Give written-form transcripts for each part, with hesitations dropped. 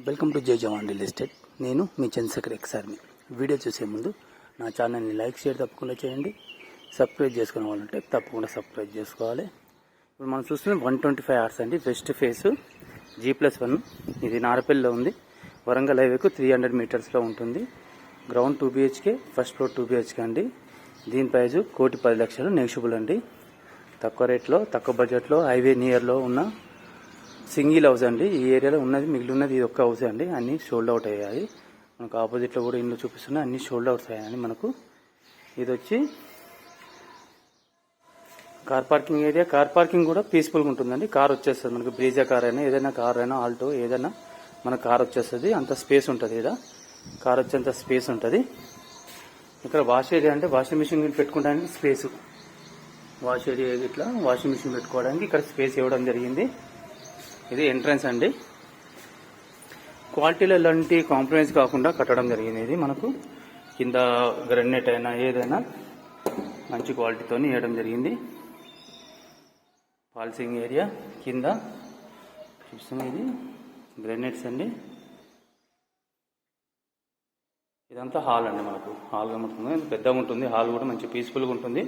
Welcome to జై జవాన్ real estate. నేను మీ Chandrasekhar ex-army. Video చూసే ముందు నా ఛానల్ని లైక్ షేర్ తప్పకుండా చేయండి. సబ్స్క్రైబ్ చేసుకునే వాళ్ళంటే తప్పకుండా సబ్స్క్రైబ్ చేసుకోవాలి. ఇప్పుడు మనం చూస్తున్న 125 అవర్స్ అండి. West face G+1. ఇది నారపల్లిలో ఉంది. వరంగల్ హైవేకు 300 మీటర్స్లో ఉంటుంది. Ground 2 BHK, first floor 2 BHK అండి. దీని ప్రైజు 1,10,00,000 నెగిషియబుల్ అండి. తక్కువ రేట్లో తక్కువ బడ్జెట్లో హైవే నియర్లో ఉన్న సింగిల్ హౌస్ అండి. ఈ ఏరియాలో ఉన్నది మిగిలి ఉన్నది ఇది ఒక్క హౌస్ అండి. అన్నీ షోల్డ్ అవుట్ అయ్యాయి. మనకు ఆపోజిట్లో కూడా ఇల్లు చూపిస్తున్నాయి, అన్ని షోల్డ్ అవుట్స్ అయ్యాయండి. మనకు ఇది వచ్చి car parking area. Car parking కూడా పీస్ఫుల్గా ఉంటుందండి. కార్ వచ్చేస్తుంది మనకు. బ్రీజా కార్ అయినా ఏదైనా కార్ అయినా ఆల్టో ఏదైనా మన కార్ వచ్చేస్తుంది. అంత స్పేస్ ఉంటుంది. ఇక్కడ కార్ వచ్చేంత స్పేస్ ఉంటుంది. ఇక్కడ వాష్ ఏరియా అంటే వాషింగ్ మిషన్ పెట్టుకోవడానికి స్పేస్. వాష్ ఏరియా ఇట్లా వాషింగ్ మిషన్ పెట్టుకోవడానికి ఇక్కడ స్పేస్ ఇవ్వడం జరిగింది. ఇది ఎంట్రన్స్ అండి. క్వాలిటీలో ఎలాంటి కాంప్రమైజ్ కాకుండా కట్టడం జరిగింది. ఇది మనకు కింద గ్రానైట్ అయినా ఏదైనా మంచి క్వాలిటీతో వేయడం జరిగింది. పాల్సింగ్ ఏరియా కింద చూస్తున్నాం. ఇది గ్రానైట్స్ అండి. ఇదంతా హాల్ అండి. మనకు హాల్ కనబడుతుంది, పెద్దగా ఉంటుంది. హాల్ కూడా మంచి పీస్ఫుల్గా ఉంటుంది.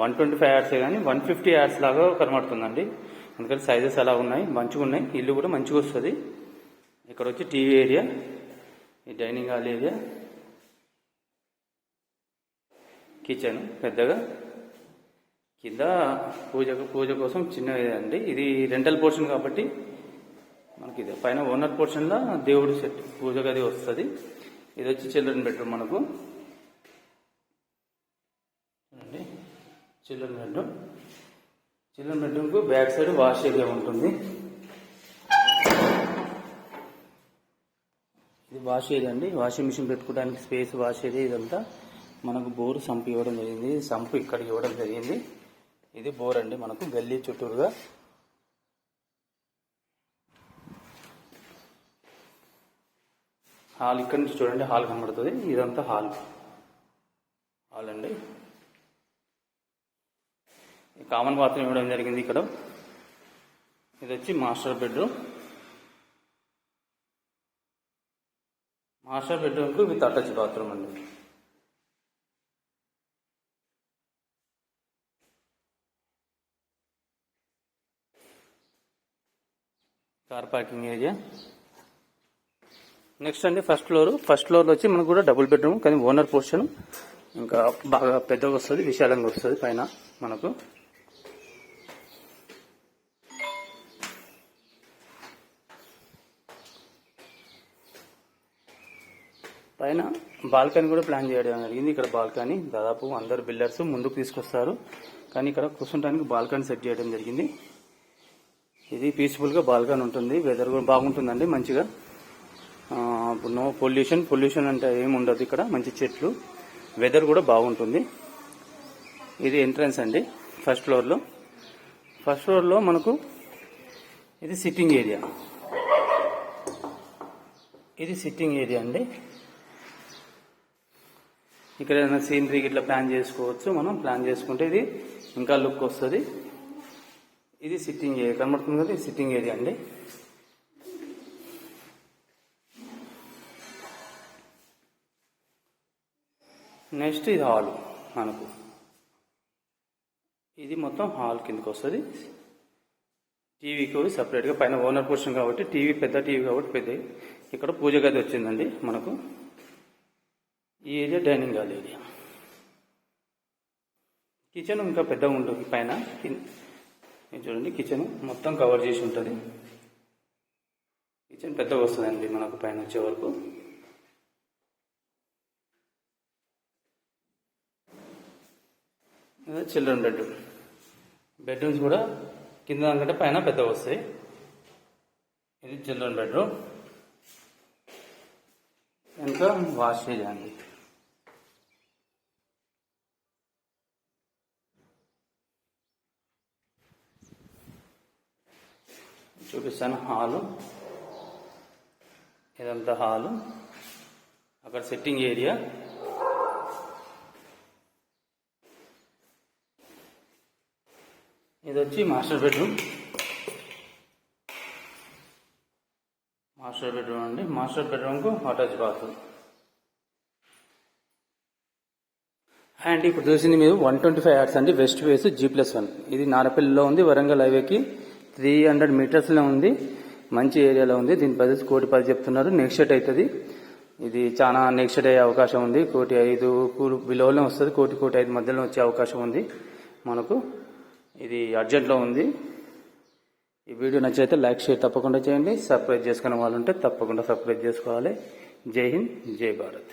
125 అవర్సే కానీ 150 అవర్స్ లాగా కనబడుతుందండి. అందుకని సైజెస్ అలా ఉన్నాయి, మంచిగా ఉన్నాయి. ఇల్లు కూడా మంచిగా వస్తుంది. ఇక్కడ వచ్చి టీవీ ఏరియా, ఈ డైనింగ్ హాల్ ఏరియా, కిచెన్ పెద్దగా, కింద పూజ కోసం చిన్నది అండి. ఇది రెంటల్ పోర్షన్ కాబట్టి మనకి ఇది పైన ఓనర్ పోర్షన్లో దేవుడు సెట్ పూజ గది వస్తుంది. ఇది వచ్చి చిల్డ్రన్ బెడ్రూమ్. మనకు చిల్డ్రన్ బెడ్రూమ్కు బ్యాక్ సైడ్ వాష్ ఏరియా ఉంటుంది. ఇది వాష్ ఏరియా అండి. వాషింగ్ మిషన్ పెట్టుకోవడానికి స్పేస్, వాష్ ఏరియా. ఇదంతా మనకు బోర్ సంపు ఇవ్వడం జరిగింది. సంపు ఇక్కడికి ఇవ్వడం జరిగింది. ఇది బోర్ అండి. మనకు గల్లీ చుట్టూరుగా హాల్ ఇక్కడ నుంచి చూడండి, హాల్ కనబడుతుంది. ఇదంతా హాల్ అండి. కామన్ బాత్రూమ్ ఇవ్వడం జరిగింది ఇక్కడ. ఇది వచ్చి మాస్టర్ బెడ్రూమ్. మాస్టర్ బెడ్రూమ్కు విత్ అటాచ్ బాత్రూమ్ అండి. Car parking area. నెక్స్ట్ అండి ఫస్ట్ ఫ్లోర్లో వచ్చి మనకు కూడా డబుల్ బెడ్రూమ్, కానీ ఓనర్ పోర్షన్ ఇంకా బాగా పెద్దగా వస్తుంది, విశాలంగా వస్తుంది. పైన మనకు పైన బాల్కనీ కూడా ప్లాన్ చేయడం జరిగింది. ఇక్కడ బాల్కనీ దాదాపు అందరు బిల్డర్స్ ముందుకు తీసుకొస్తారు, కానీ ఇక్కడ కూర్చుంటానికి బాల్కనీ సెట్ చేయడం జరిగింది. ఇది పీస్ఫుల్గా బాల్కనీ ఉంటుంది. వెదర్ కూడా బాగుంటుందండి మంచిగా. నో పొల్యూషన్ అంటే ఏమి ఉండదు ఇక్కడ. మంచి చెట్లు, వెదర్ కూడా బాగుంటుంది. ఇది ఎంట్రన్స్ అండి. ఫస్ట్ ఫ్లోర్లో మనకు ఇది సిట్టింగ్ ఏరియా. ఇది సిట్టింగ్ ఏరియా అండి. ఇక్కడ ఏదైనా సీనరీకి ఇట్లా ప్లాన్ చేసుకోవచ్చు. మనం ప్లాన్ చేసుకుంటే ఇది ఇంకా లుక్ వస్తుంది. ఇది సిట్టింగ్ ఏరియా కనబడుతుంది కదా, ఇది సిట్టింగ్ ఏరియా అండి. నెక్స్ట్ ఇది హాల్. మనకు ఇది మొత్తం హాల్ కిందకి వస్తుంది. టీవీకి సపరేట్గా పైన ఓనర్ పోర్షన్ కాబట్టి టీవీ పెద్ద టీవీ కాబట్టి పెద్ద. ఇక్కడ పూజ గది వచ్చిందండి మనకు. ఈ area dining hall area. Kitchen ఇంకా పెద్దగా ఉంటుంది. పైన చూడండి, కిచెన్ మొత్తం కవర్ చేసి ఉంటుంది. కిచెన్ పెద్దగా వస్తుందండి మనకు పైన వచ్చే వరకు. చిల్డ్రన్ బెడ్రూమ్స్ కూడా కింద దానికంటే పైన పెద్దగా వస్తాయి. ఇది చిల్డ్రన్ బెడ్రూమ్. ఇంకా వాష్ ఏరియా అండి. చూపిస్తాను హాలు. ఇదంతా హాలు. అక్కడ సిట్టింగ్ ఏరియా. ఇది వచ్చి మాస్టర్ బెడ్రూమ్. మాస్టర్ బెడ్రూమ్ అండి. మాస్టర్ బెడ్రూమ్కు అటాచ్ బాత్రూమ్. అండ్ ఇప్పుడు చూసింది మీరు 125 యార్డ్స్ అండి, వెస్ట్ ఫేస్ G+1. ఇది నారపల్లిలో ఉంది, వరంగల్ హైవేకి 300 మీటర్స్లో ఉంది, మంచి ఏరియాలో ఉంది. దీని ప్రైస్ 1,10,00,000 చెప్తున్నారు. నెక్స్ట్ అవుతుంది. ఇది చాలా నెక్స్ట్ అయ్యే అవకాశం ఉంది. 1,05,00,000 బిలోనే వస్తుంది. 1,05,00,000 మధ్యలో వచ్చే అవకాశం ఉంది మనకు. ఇది అర్జెంట్లో ఉంది. ఈ వీడియో నచ్చితే లైక్ షేర్ తప్పకుండా చేయండి. సబ్స్క్రైబ్ చేసుకునే వాళ్ళు ఉంటే తప్పకుండా సబ్స్క్రైబ్ చేసుకోవాలి. జై హింద్, జై భారత్.